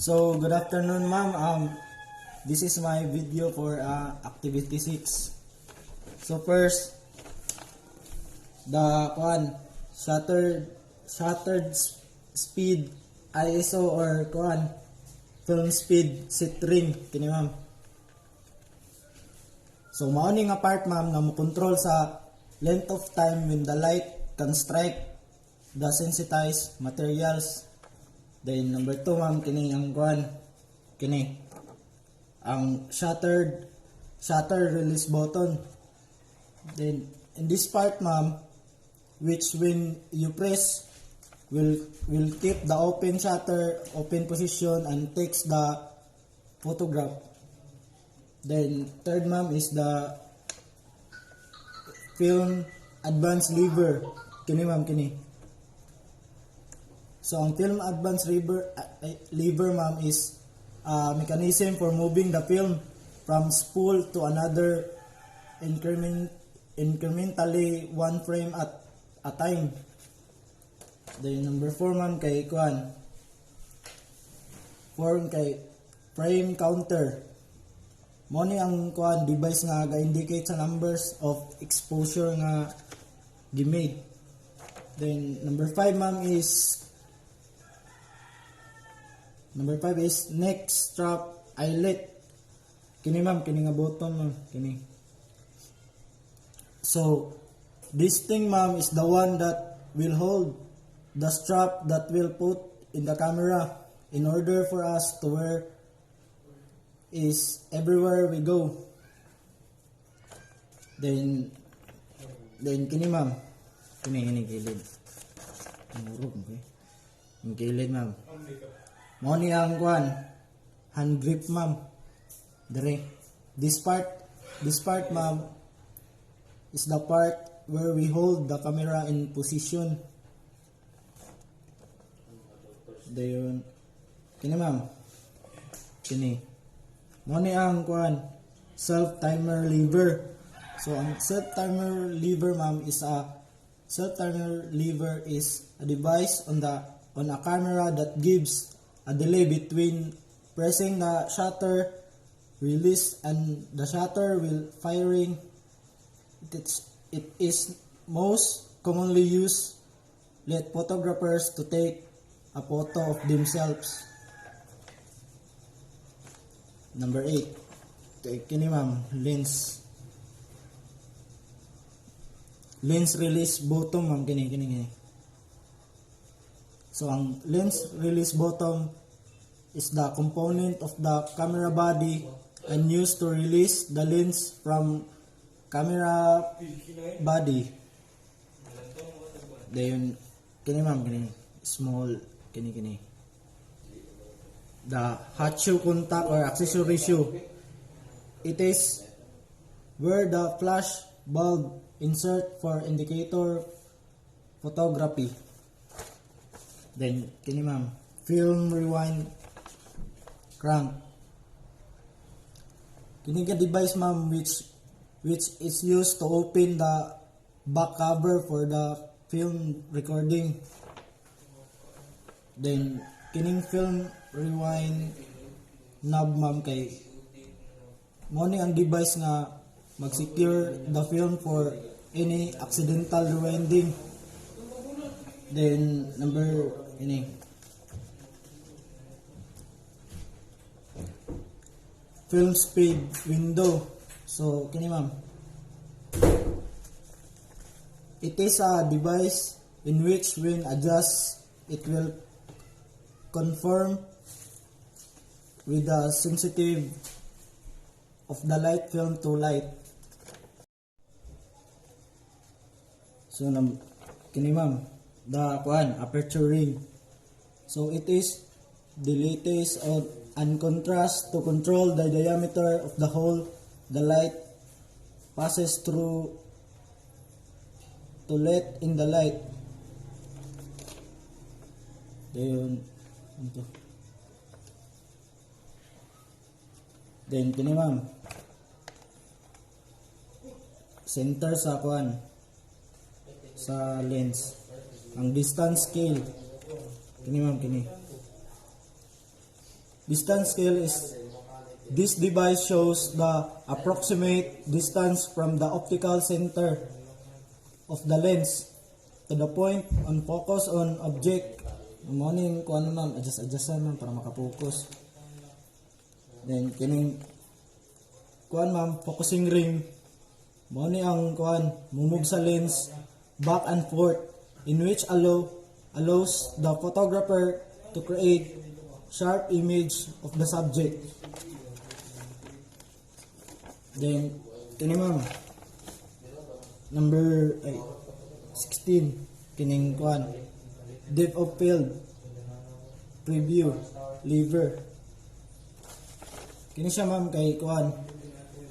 So, good afternoon, ma'am. This is my video for activity 6. So, first, the shattered speed ISO or film speed set ring kini ma'am. So, mao ni nga part ma'am na mo control sa length of time when the light can strike the sensitized materials. Then number 2 ma'am, kini ang kini ang shutter release button. Then in this part ma'am, which when you press will keep the open position and takes the photograph. Then third ma'am is the film advance lever. Kini ma'am, kini. So ang film advance lever ma'am is a mechanism for moving the film from spool to another incrementally one frame at a time. Then number 4 ma'am kay frame counter. Mo ni ang device nga ga-indicate sa numbers of exposure nga gimade. Then number 5 ma'am is neck strap eyelet. Kini ma'am, kini nga button ma'am, kini. So this thing ma'am is the one that will hold the strap that will put in the camera in order for us to wear is everywhere we go. Then kini ma'am, kini gilid. Murog, okay. Yung gilid ma'am. Mo ni ang hand grip ma'am. Dire. This part ma'am is the part where we hold the camera in position. Dayon. Kini ma'am. Kini. Mo ni ang self timer lever. So ang self timer lever ma'am is a device on a camera that gives a delay between pressing the shutter release and the shutter will firing. It is most commonly used let photographers to take a photo of themselves. Number 8. Kini ma'am, lens release button ma'am, kini. So ang lens release button is the component of the camera body and used to release the lens from camera body. Then kini ma'am, kini small, kini. The hot shoe contact or accessory shoe. It is where the flash bulb insert for indicator photography. Then kini ma'am, film rewind crank. Kini ka device ma'am which is used to open the back cover for the film recording. Then kining film rewind knob ma'am kay mo ni ang device nga mag-secure the film for any accidental rewinding. Then number film speed window. So kini ma'am, it is a device in which when adjust it will conform with the sensitivity of the light film to light. So kini ma'am, the aperture ring. So it is the latest and contrast to control the diameter of the hole the light passes through to let in the light. Then kini ma'am, center sa sa lens. Ang distance scale. Kini ma'am, kini. Distance scale is this device shows the approximate distance from the optical center of the lens to the point on focus on object. Morning ko ano ma'am, adjust ma'am para makapokus. Then kining kuan ma'am, focusing ring. Morning ang kuan, mumove sa lens back and forth in which allows the photographer to create sharp image of the subject. Then kini ma'am, number 16 kining kuan, depth of field preview lever. Kini siya ma'am kay kuan,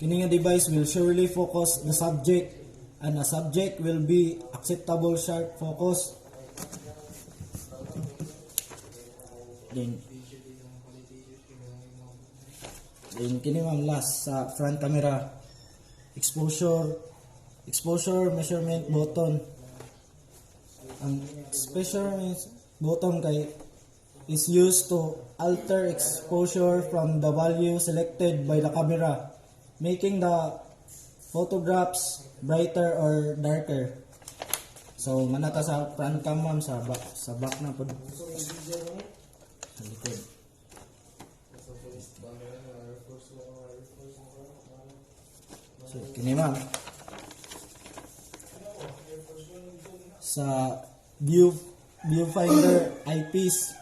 kini nga device will surely focus the subject and a subject will be acceptable sharp focus. Then kini ma'am last sa front camera, exposure measurement button. Ang exposure button kay is used to alter exposure from the value selected by the camera, making the photographs brighter or darker. So manata sa front cam ma'am, sa back na po. Sa likod. So kini ma'am, sa viewfinder eyepiece,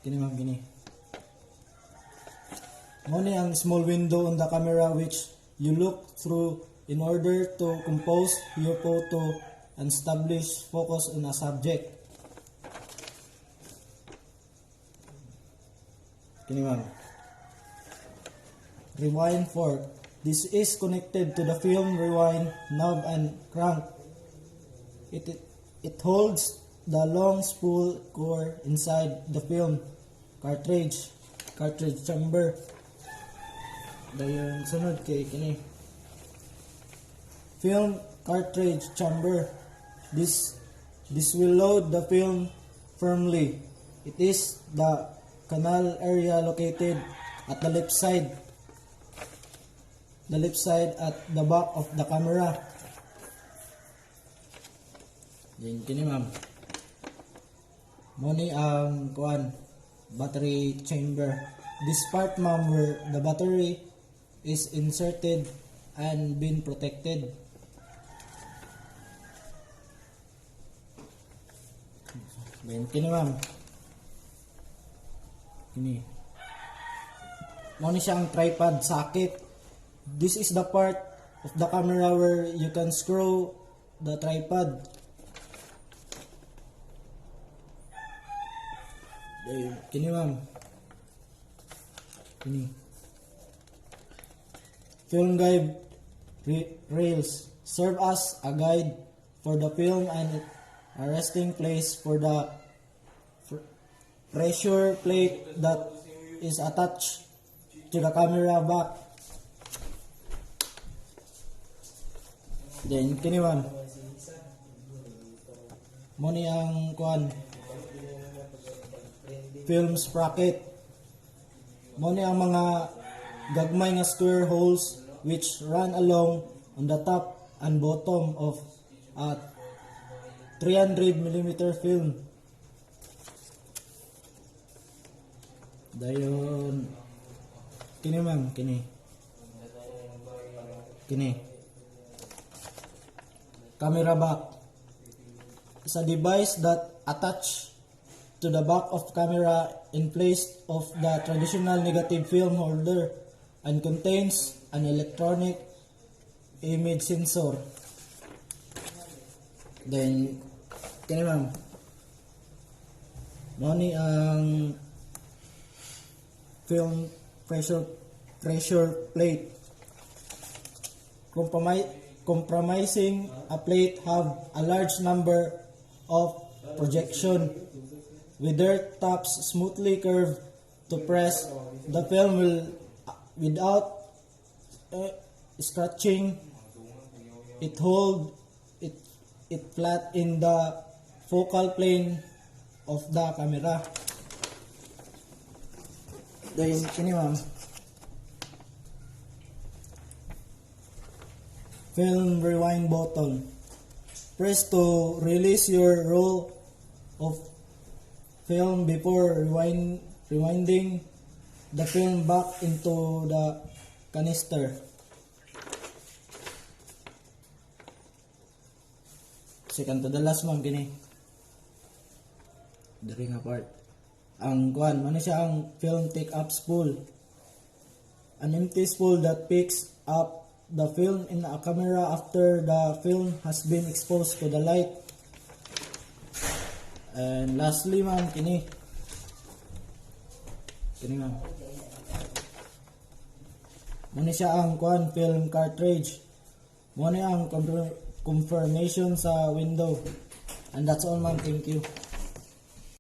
kini ma'am, kini mo ni ang small window on the camera which you look through in order to compose your photo and establish focus on a subject. Kini ma'am, rewind fork. This is connected to the film rewind knob and crank. It holds the long spool core inside the film cartridge chamber. Dayon sunod kay kini, film cartridge chamber. This will load the film firmly. It is the canal area located at the left side at the back of the camera. Then kini ma'am, mo ni ang kuan, battery chamber. This part ma'am where the battery is inserted and been protected. Then kini ma'am, kini mo ni siyang tripod socket. This is the part of the camera where you can screw the tripod. Kini ma'am, kini film guide rails serve as a guide for the film and a resting place for the pressure plate that is attached to the camera back. Then kini ma'am, mo ni ang kuan, film sprocket. Mo ni ang mga gagmay nga square holes which run along on the top and bottom of a 300mm film. Dayon kini ma'am, kini camera back is a device that attach to the back of camera in place of the traditional negative film holder and contains an electronic image sensor. Then kini ma'am, mo ni ang film pressure plate. Compromising a plate have a large number of projection with their tops smoothly curved to press the film without scratching. It hold it flat in the focal plane of the camera. Then kini ma'am, film rewind button. Press to release your roll of film before rewinding the film back into the canister. Second to the last ma'am kini. Diri nga part. Ang kuan, ano siya ang film take up spool. An empty spool that picks up the film in a camera after the film has been exposed to the light. And lastly ma'am, kini. Kini ma'am. Muna siya ang kuan film cartridge. Muna ang confirmation sa window. And that's all ma'am, thank you.